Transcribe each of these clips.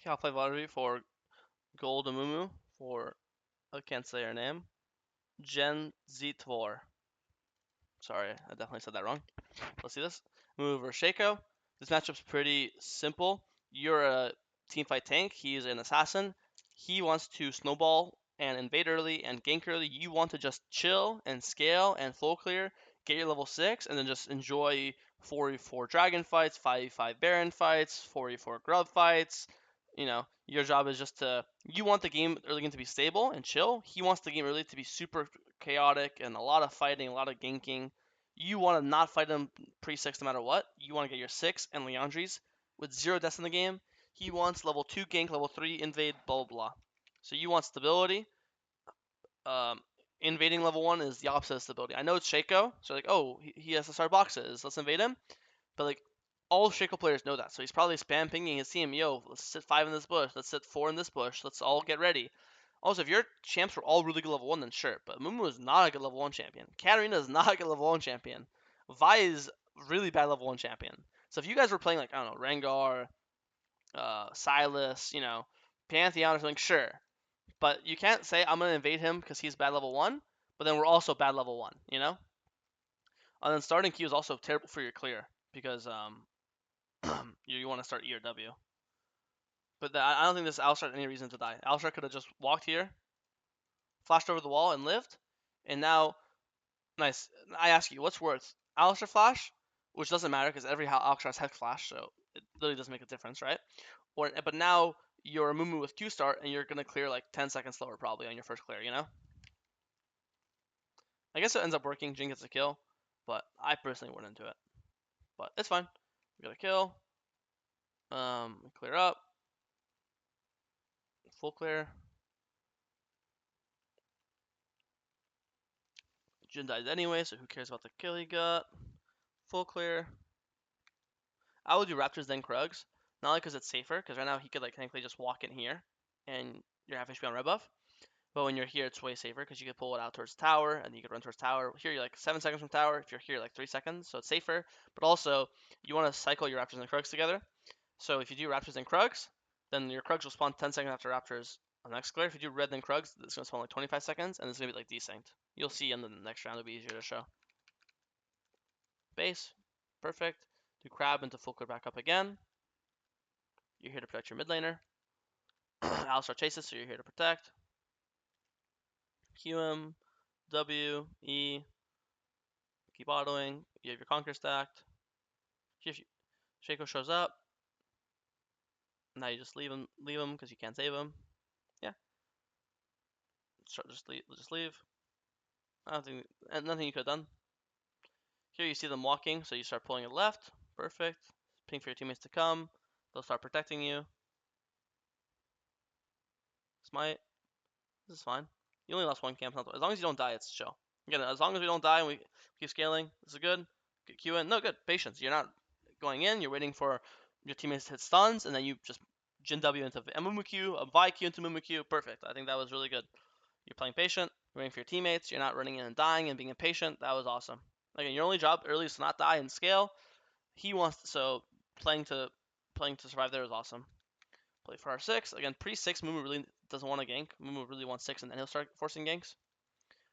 Okay, I'll play lottery for gold ammumu for, I can't say her name, Jen Zitvor. Sorry, I definitely said that wrong. Let's see this. Move over Shaco. This matchup's pretty simple. You're a teamfight tank. He's an assassin. He wants to snowball and invade early and gank early. You want to just chill and scale and flow clear, get your level 6, and then just enjoy 4v4 dragon fights, 5v5 baron fights, 4v4 grub fights. Your job is just to. You want the early game to be stable and chill. He wants the game early to be super chaotic and a lot of fighting, a lot of ganking. You want to not fight him pre-6 no matter what. You want to get your 6 and Leandries with 0 deaths in the game. He wants level 2 gank, level 3 invade, blah, blah, blah. So you want stability. Um, Invading level 1 is the opposite of stability. I know it's Shaco, so like, oh, he has to start boxes. Let's invade him. But like, all Shaco players know that. So he's probably spam pinging his team. Yo, let's sit 5 in this bush. Let's sit 4 in this bush. Let's all get ready. Also, if your champs were all really good level 1, then sure. But Mumu is not a good level 1 champion. Katarina is not a good level 1 champion. Vi is really bad level 1 champion. So if you guys were playing like, I don't know, Rengar, Silas, Pantheon or something, sure. But you can't say I'm going to invade him because he's bad level 1, but then we're also bad level 1, And then starting Q is also terrible for your clear because you want to start E or W. But I don't think this Alistar had any reason to die. Alistar could have just walked here, flashed over the wall, and lived. And now, nice. I ask you, what's worse? Alistar flash, which doesn't matter because every Alistar has hex flash, so it really doesn't make a difference, right? But now you're a Mumu with Q start, and you're gonna clear like 10 seconds slower probably on your first clear. I guess it ends up working. Jin gets a kill, but I personally wouldn't do it. But it's fine. We got a kill. Clear up. Full clear. Jin died anyway, so who cares about the kill he got? Full clear. I would do Raptors then Krugs. Not only because it's safer, because right now he could like technically just walk in here, and you're half HP on red buff. But when you're here, it's way safer because you could pull it out towards tower, and you could run towards tower. Here you're like 7 seconds from tower. If you're here, like 3 seconds, so it's safer. But also, you want to cycle your Raptors and Krugs together. So if you do Raptors and Krugs, then your Krugs will spawn 10 seconds after Raptors on the next clear. If you do red then Krugs, it's gonna spawn like 25 seconds, and it's gonna be like desynced. You'll see in the next round it'll be easier to show. Base, perfect. Do crab into full clear back up again. You're here to protect your mid laner. Alistar chases, so you're here to protect. QM, W, E, keep autoing. You have your Conquer stacked. Here, Shaco shows up. Now you just leave him because you can't save him. Yeah, just leave. I don't think nothing you could have done. Here you see them walking, so you start pulling it left. Perfect. Ping for your teammates to come. They'll start protecting you. Smite. This is fine. You only lost one camp. As long as you don't die, it's chill. Again, as long as we don't die and we keep scaling, this is good. Get Q in. No, good. Patience. You're not going in. You're waiting for your teammates to hit stuns, and then you just Jin W into ammumu Q, a Vi Q into ammumu Q. Perfect. I think that was really good. You're playing patient. You're waiting for your teammates. You're not running in and dying and being impatient. That was awesome. Again, your only job early is to not die and scale. He wants so playing to survive there is awesome. Play for R6. Again, pre-6, Mumu really doesn't want to gank. Mumu really wants 6, and then he'll start forcing ganks.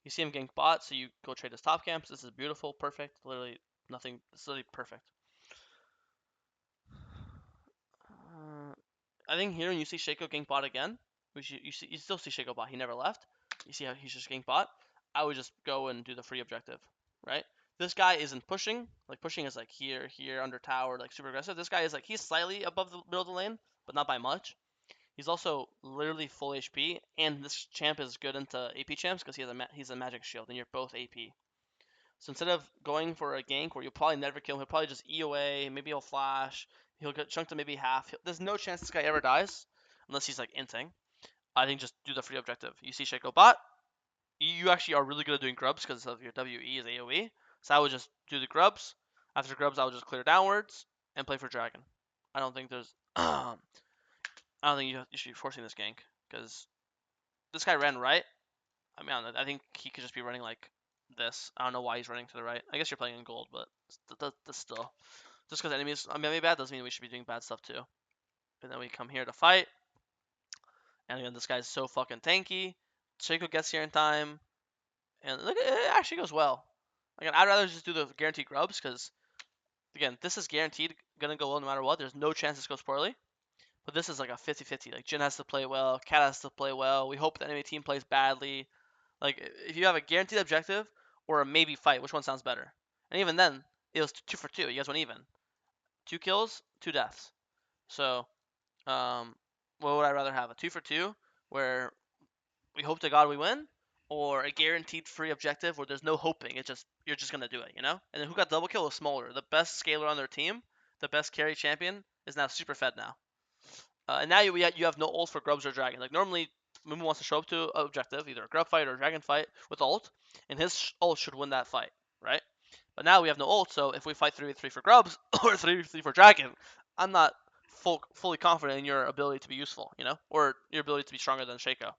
You see him gank bot, so you go trade his top camps. This is beautiful, perfect. Literally nothing. It's literally perfect. I think here when you see Shaco gank bot again, which you still see Shaco bot. He never left. You see how he's just gank bot. I would just go and do the free objective, right? This guy isn't pushing. Like pushing is like here, under tower, like super aggressive. This guy is like he's slightly above the middle of the lane, but not by much. He's also literally full HP, and this champ is good into AP champs because he's a magic shield, and you're both AP. So instead of going for a gank where you'll probably never kill him, he'll probably just E away, maybe he'll flash, he'll get chunked to maybe half. There's no chance this guy ever dies, unless he's like inting. I think just do the free objective. You see Shaco bot, you actually are really good at doing grubs because of your WE is AoE. So I would just do the grubs. After grubs, I would just clear downwards and play for dragon. I don't think there's I don't think you should be forcing this gank because this guy ran right. I mean, I think he could just be running like this. I don't know why he's running to the right. I guess you're playing in gold, but still, just because enemies are maybe bad doesn't mean we should be doing bad stuff too. And then we come here to fight. And again, this guy's so fucking tanky. Shaco gets here in time. And look, it actually goes well. Again, I'd rather just do the guaranteed grubs because, again, this is guaranteed going to go well no matter what. There's no chance this goes poorly. But this is like a 50-50. Like, Jin has to play well. Cat has to play well. We hope the enemy team plays badly. Like, if you have a guaranteed objective or a maybe fight, which one sounds better? And even then, it was 2 for 2. You guys went even. 2 kills, 2 deaths. So, what would I rather have? A 2 for 2 where we hope to God we win, or a guaranteed free objective where there's no hoping. It's just you're just gonna do it, you know. And then who got double kill was Smolder, the best scaler on their team, the best carry champion is now super fed now. And now you have no ult for grubs or dragon. Like normally, Mumu wants to show up to an objective, either a grub fight or a dragon fight with ult, and his ult should win that fight, right? But now we have no ult, so if we fight 3v3 for grubs or 3v3 for dragon, I'm not fully confident in your ability to be useful, you know, or your ability to be stronger than Shaco.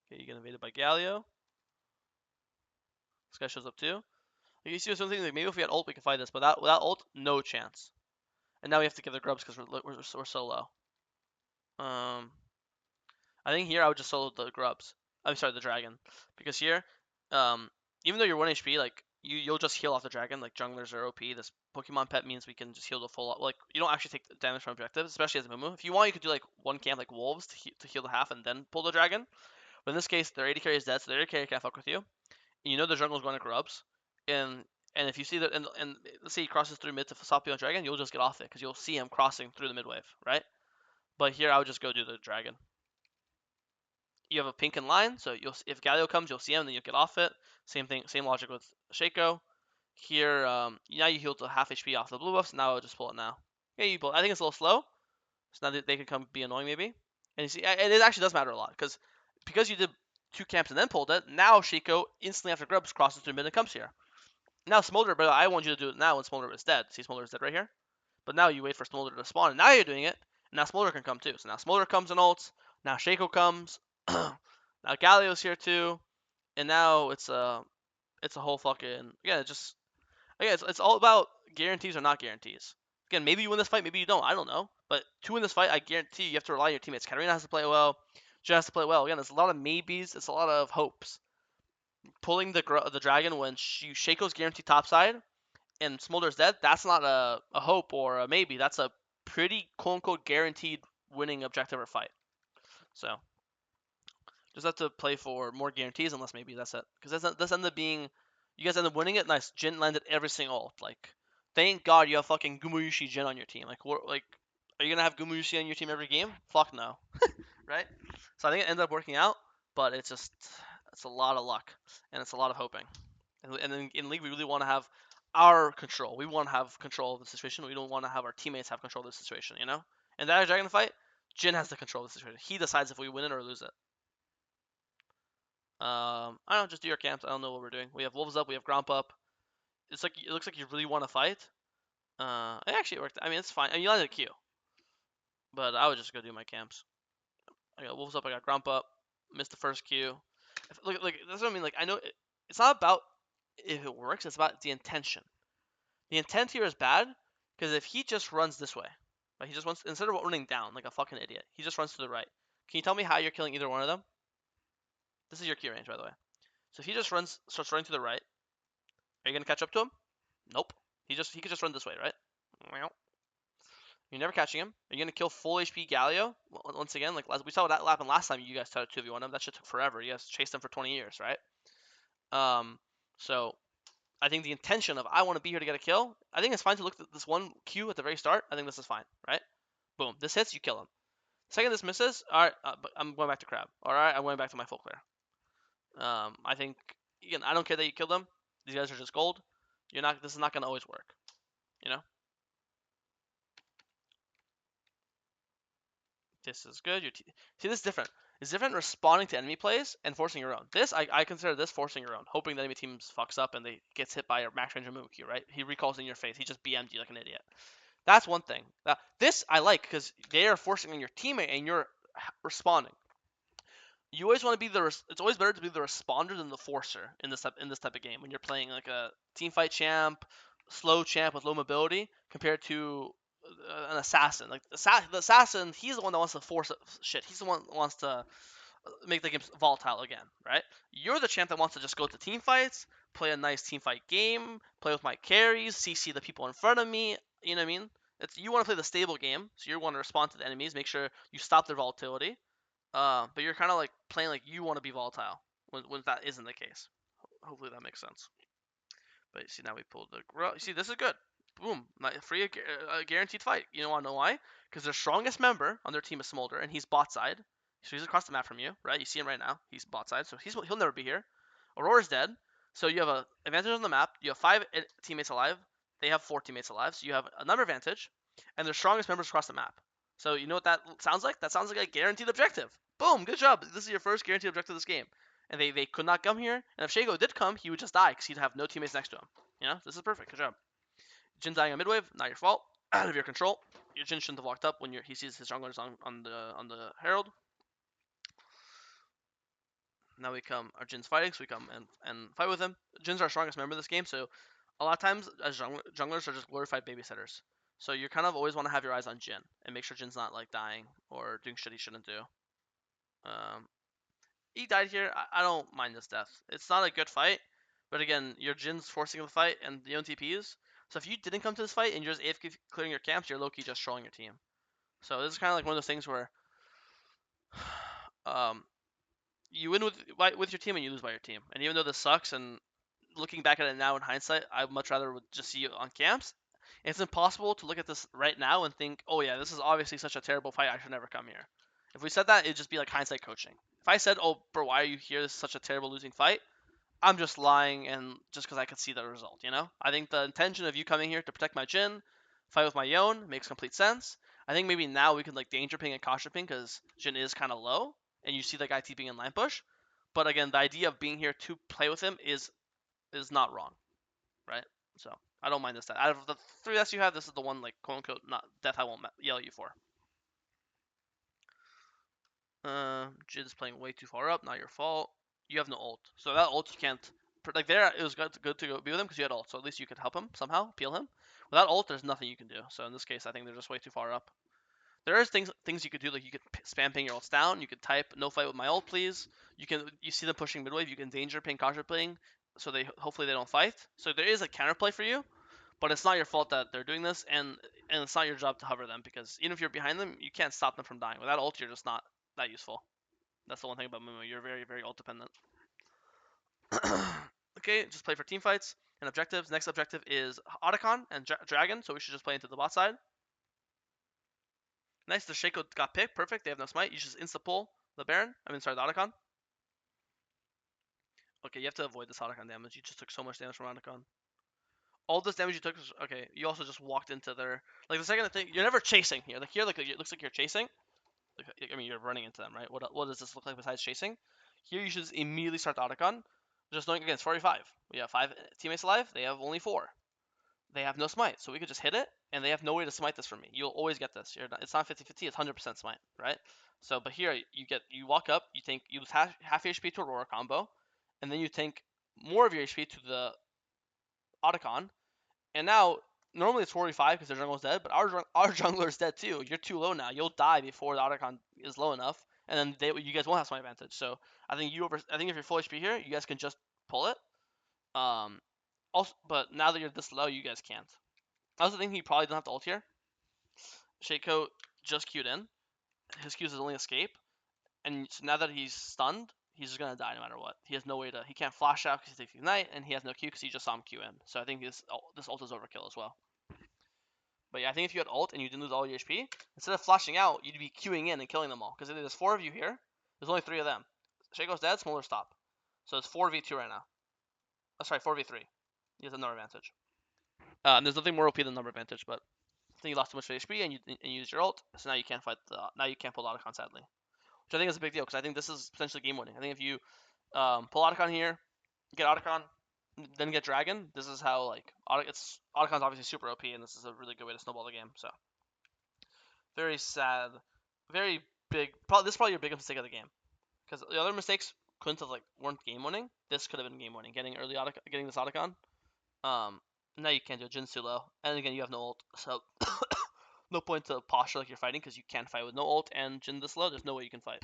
Okay, you get invaded by Galio. This guy shows up too. Like, you see something like maybe if we had ult we could fight this, but without ult, no chance. And now we have to give the grubs because we're so low. I think here I would just solo the grubs. I'm sorry, the dragon, because here, even though you're 1 HP, like you'll just heal off the dragon. Like junglers are OP. This Pokemon pet means we can just heal the full. Like you don't actually take damage from objectives, especially as a Mumu. If you want, you could do like one camp like wolves to heal the half and then pull the dragon. But in this case, their AD carry is dead, so their AD carry can't fuck with you. And you know the jungle's going to grubs, and if you see that, and let's say he crosses through mid to stop you on dragon, you'll just get off it because you'll see him crossing through the mid wave, right? But here I would just go do the dragon. You have a pink in line, so if Galio comes, you'll see him, then you'll get off it. Same thing, same logic with Shaco. Here, now you heal to half HP off the blue buffs. Now I'll just pull it now. Yeah, you pull. I think it's a little slow, so now they can come be annoying maybe. And you see, and it actually does matter a lot because you did 2 camps and then pulled it. Now Shaco instantly after grubs crosses through mid and comes here. Now Smolder, but I want you to do it now when Smolder is dead. See, Smolder is dead right here. But now you wait for Smolder to spawn, and now you're doing it. And now Smolder can come too. So now Smolder comes and ults. Now Shaco comes. Now Galio's here too. And now it's a whole fucking it's all about guarantees or not guarantees. Again, maybe you win this fight, maybe you don't. I don't know. But to win this fight, I guarantee you have to rely on your teammates. Katarina has to play well. Jen has to play well. Again, there's a lot of maybes. It's a lot of hopes. Pulling the dragon when Shaco's guaranteed topside and Smolder's dead, that's not a hope or a maybe. That's a pretty quote-unquote guaranteed winning objective or fight. So just have to play for more guarantees unless maybe that's it. Because that's end up being, you guys end up winning it. Nice, Jin landed every single ult. Like, thank God you have fucking Gumuyushi Jin on your team. Like, are you gonna have Gumuyushi on your team every game? Fuck no, right? So I think it ended up working out, but it's a lot of luck and it's a lot of hoping. And then in League we really want to have our control. We want to have control of the situation. We don't want to have our teammates have control of the situation. You know. In that dragon fight, Jin has the control of the situation. He decides if we win it or lose it. I don't know, just do your camps. I don't know what we're doing. We have wolves up. We have Gromp up. It looks like you really want to fight. It actually worked. I mean, it's fine. I mean, you landed a Q, but I would just go do my camps. I got wolves up. I got Gromp up. Missed the first Q. Look, that's what I mean. Like, I know it's not about if it works. It's about the intention. The intent here is bad because if he just runs this way, like he just wants instead of running down like a fucking idiot, he just runs to the right. Can you tell me how you're killing either one of them? This is your Q range, by the way. So if he just starts running to the right, are you gonna catch up to him? Nope. He could just run this way, right? You're never catching him. Are you gonna kill full HP Galio once again? Like we saw that happen last time. You guys tried to 2v1 him. That shit took forever. You guys chased him for 20 years, right? So I think the intention of I want to be here to get a kill. I think it's fine to look at this one Q at the very start. I think this is fine, right? Boom. This hits, you kill him. Second this misses, all right. But I'm going back to Crab. All right, I'm going back to my full clear. I think again, I don't care that you killed them. These guys are just gold. This is not gonna always work. You know. This is good. See, this is different. It's different responding to enemy plays and forcing your own. I consider this forcing your own, hoping the enemy team fucks up and they gets hit by a max range Mumuki, right? He recalls in your face. He just BM'd you like an idiot. That's one thing. This I like because they are forcing on your teammate and you're responding. You always want to be it's always better to be the responder than the forcer in this type of game when you're playing like a team fight champ slow champ with low mobility compared to an assassin. Like the assassin, he's the one that wants to force shit. He's the one that wants to make the game volatile again, right? You're the champ that wants to just go to team fights, play a nice team fight game, play with my carries, CC the people in front of me. You know what I mean? It's you want to play the stable game, so you want to respond to the enemies, make sure you stop their volatility. But you're kind of like playing like you want to be volatile when that isn't the case. Hopefully that makes sense. But you see now we pulled the you see this is good. Boom, free a guaranteed fight. You don't want to know why? Because their strongest member on their team is Smolder, and he's bot side. So he's across the map from you, right? You see him right now. He's bot side, so he'll never be here. Aurora's dead, so you have a advantage on the map. You have 5 teammates alive. They have 4 teammates alive, so you have a number advantage, and their strongest members across the map. So you know what that sounds like? That sounds like a guaranteed objective. Boom, good job. This is your first guaranteed objective of this game. And they could not come here. And if Shago did come, he would just die because he'd have no teammates next to him. You know, this is perfect. Good job. Jin dying on midwave, not your fault. Out of your control. Your Jin shouldn't have walked up when he sees his junglers on the Herald. Now our Jin's fighting, so we come and fight with him. Jin's our strongest member of this game, so a lot of times as junglers are just glorified babysitters. So you kind of always want to have your eyes on Jin and make sure Jin's not like dying or doing shit he shouldn't do. He died here. I don't mind this death. It's not a good fight, but again, your Jin's forcing the fight and the own TPs. So if you didn't come to this fight and you're just AFK clearing your camps, you're low-key just trolling your team. So this is kind of like one of those things where um, you win with your team and you lose by your team. And even though this sucks, and looking back at it now in hindsight, I much rather would just see you on camps. It's impossible to look at this right now and think, oh yeah, this is obviously such a terrible fight, I should never come here. If we said that, it'd just be like hindsight coaching. If I said, oh, bro, why are you here? This is such a terrible losing fight. I'm just lying, and just because I could see the result, you know? I think the intention of you coming here to protect my Jin, fight with my Yon, makes complete sense. I think maybe now we could like danger ping and caution ping because Jin is kind of low, and you see the guy TPing in line push. But again, the idea of being here to play with him is not wrong, right? So I don't mind this death. Out of the 3 deaths you have, this is the one like quote unquote not death I won't yell at you for. Jin's playing way too far up. Not your fault. You have no ult, so that ult you can't. Like there, it was good to go be with him because you had ult, so at least you could help him somehow, peel him. Without ult, there's nothing you can do. So in this case, I think they're just way too far up. There is things you could do, like you could spam ping your ults down. You could type no fight with my ult, please. You see them pushing mid wave. You can danger ping, caution ping, so hopefully they don't fight. So there is a counterplay for you, but it's not your fault that they're doing this, and it's not your job to hover them because even if you're behind them, you can't stop them from dying. Without ult, you're just not that useful. That's the one thing about Mumu. You're very, very ult dependent. Okay, just play for team fights and objectives. Next objective is Otacon and Dragon, so we should just play into the bot side. Nice, the Shaco got picked. Perfect, they have no smite. You just insta-pull the Baron. I mean, sorry, the Otacon. Okay, you have to avoid this Otacon damage. You just took so much damage from Otacon. All this damage you took was, okay, you also just walked into their, like the second thing, you're never chasing here. Like here, like it looks like you're chasing. Like, I mean, you're running into them, right? What does this look like besides chasing? Here, you should just immediately start the Otacon. Just knowing, again, it's 45. We have 5 teammates alive. They have only 4. They have no smite, so we could just hit it, and they have no way to smite this from me. You'll always get this. It's not 50-50, it's 100% smite, right? So, but here, you walk up, you lose half HP to Aurora combo, and then you tank more of your HP to the Otacon, and now, normally it's 45 because their jungle's dead, but our jungler's dead too. You're too low now. You'll die before the Otacon is low enough, and then you guys won't have smite advantage. So I think if you're full HP here, you guys can just pull it. Also, but now that you're this low, you guys can't. I also think he probably doesn't have to ult here. Shaco just queued in. His Q is his only escape, and so now that he's stunned, he's just gonna die no matter what. He has no way to. He can't flash out because he takes ignite, and he has no Q because he just saw him Q in. So I think this ult is overkill as well. But yeah, I think if you had ult and you didn't lose all your HP, instead of flashing out, you'd be queuing in and killing them all. Because there's 4 of you here. There's only 3 of them. Shaco's dead, Smolder stop. So it's 4v2 right now. Oh, sorry, 4v3. He has a number advantage. There's nothing more OP than number advantage, but I think you lost too much HP and you used your ult, so now you can't fight now you can't pull Otacon sadly. Which I think is a big deal, because I think this is potentially game winning. I think if you pull Otacon here, get Otacon, then get Dragon, this is how like Otacon's obviously super OP, and this is a really good way to snowball the game. So very sad, very big. This is probably your biggest mistake of the game, because the other mistakes weren't game winning. This could have been game winning. Getting this Otacon. Now you can't do it. Jin's too low. And again, you have no ult. So, no point to posture like you're fighting because you can't fight with no ult and Jin this low. There's no way you can fight.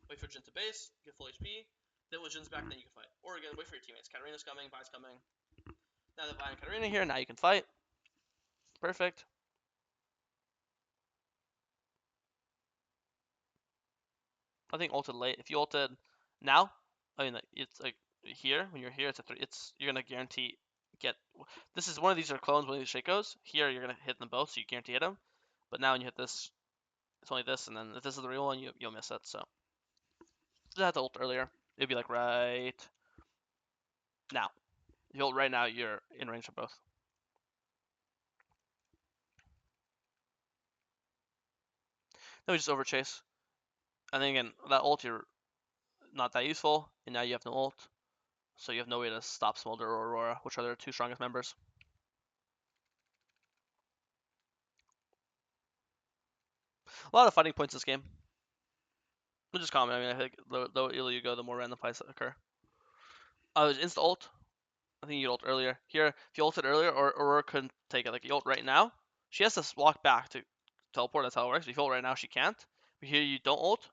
Wait for Jin to base, get full HP. Then when Jin's back, then you can fight. Or again, wait for your teammates. Katarina's coming, Vi's coming. Now that Vi and Katarina here, now you can fight. Perfect. I think ulted late. If you ulted now, I mean, it's like here when you're here, it's a three. It's you're gonna guarantee get. This is one of these are clones, one of these Shakos. Here you're gonna hit them both, so you guarantee hit them. But now when you hit this, it's only this, and then if this is the real one, you'll miss it. So if I had to ult earlier, it'd be like right now. If you ult right now, you're in range of both. Then we just overchase. And then again, that ult you're not that useful, and now you have no ult, so you have no way to stop Smolder or Aurora, which are their two strongest members. A lot of fighting points this game. Which is common. I mean, I think the lower you go, the more random fights occur. I was insta ult. I think you ult earlier. Here, if you ulted earlier, or Aurora couldn't take it. Like you ult right now, she has to walk back to teleport. That's how it works. If you ult right now, she can't. But here you don't ult.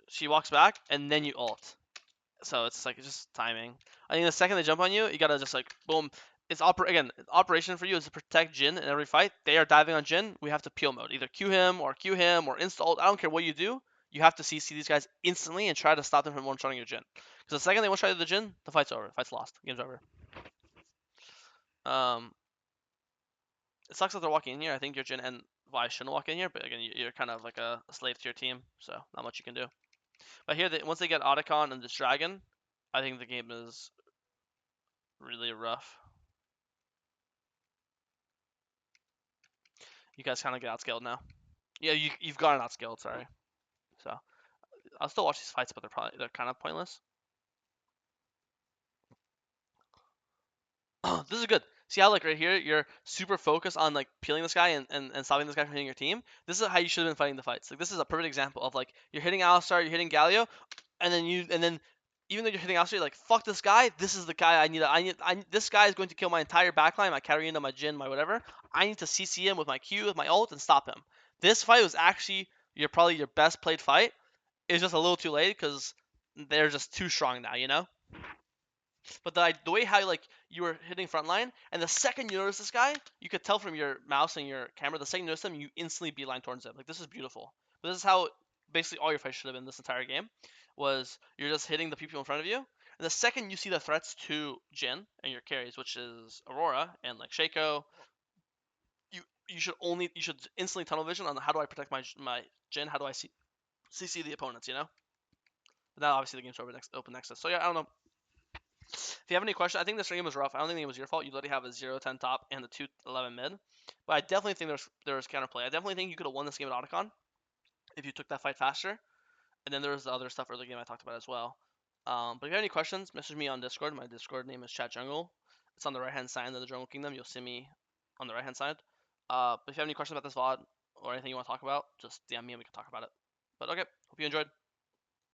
She walks back, and then you ult. So it's like it's just timing. I think the second they jump on you, you gotta just like boom. It's again operation for you is to protect Jin in every fight. They are diving on Jin. We have to peel mode, either Q him or insta ult. I don't care what you do. You have to CC these guys instantly and try to stop them from one-shotting your Jin. Because the second they one-shot the Jin, the fight's over. The fight's lost. Game's over. Um, it sucks that they're walking in here. I think your Jin and Vi shouldn't walk in here, but again, you're kind of like a slave to your team, so not much you can do. But here, once they get Otacon and this dragon, I think the game is really rough. You guys kind of get outscaled now. Yeah, you've gotten outscaled. Sorry. So I'll still watch these fights, but they're kind of pointless. This is good. See how like right here you're super focused on like peeling this guy and stopping this guy from hitting your team. This is how you should have been fighting the fights. Like this is a perfect example of like you're hitting Alistar, you're hitting Galio, and then even though you're hitting Alistar, you're like fuck this guy. This is the guy I need. This guy is going to kill my entire backline, my Katarina, my Jin, my whatever. I need to CC him with my Q, with my ult, and stop him. This fight was actually probably your best played fight. It's just a little too late because they're just too strong now, you know. But the way how like you were hitting frontline, and the second you notice this guy, you could tell from your mouse and your camera. The second you notice him, you instantly beeline towards him. Like this is beautiful. But this is how basically all your fights should have been this entire game. Was you're just hitting the people in front of you, and the second you see the threats to Jin and your carries, which is Aurora and like Shaco, you should instantly tunnel vision on how do I protect my Jin? How do I CC the opponents? You know. But now obviously the game's over open nexus. So yeah, I don't know. If you have any questions, I think this game was rough. I don't think it was your fault. You literally have a 0-10 top and a 2-11 mid. But I definitely think there was counterplay. I definitely think you could have won this game at Otacon if you took that fight faster. And then there was the other stuff early game I talked about as well. But if you have any questions, message me on Discord. My Discord name is Chat Jungle. It's on the right hand side of the Jungle Kingdom. You'll see me on the right hand side. But if you have any questions about this VOD or anything you want to talk about, just DM me and we can talk about it. But okay, hope you enjoyed.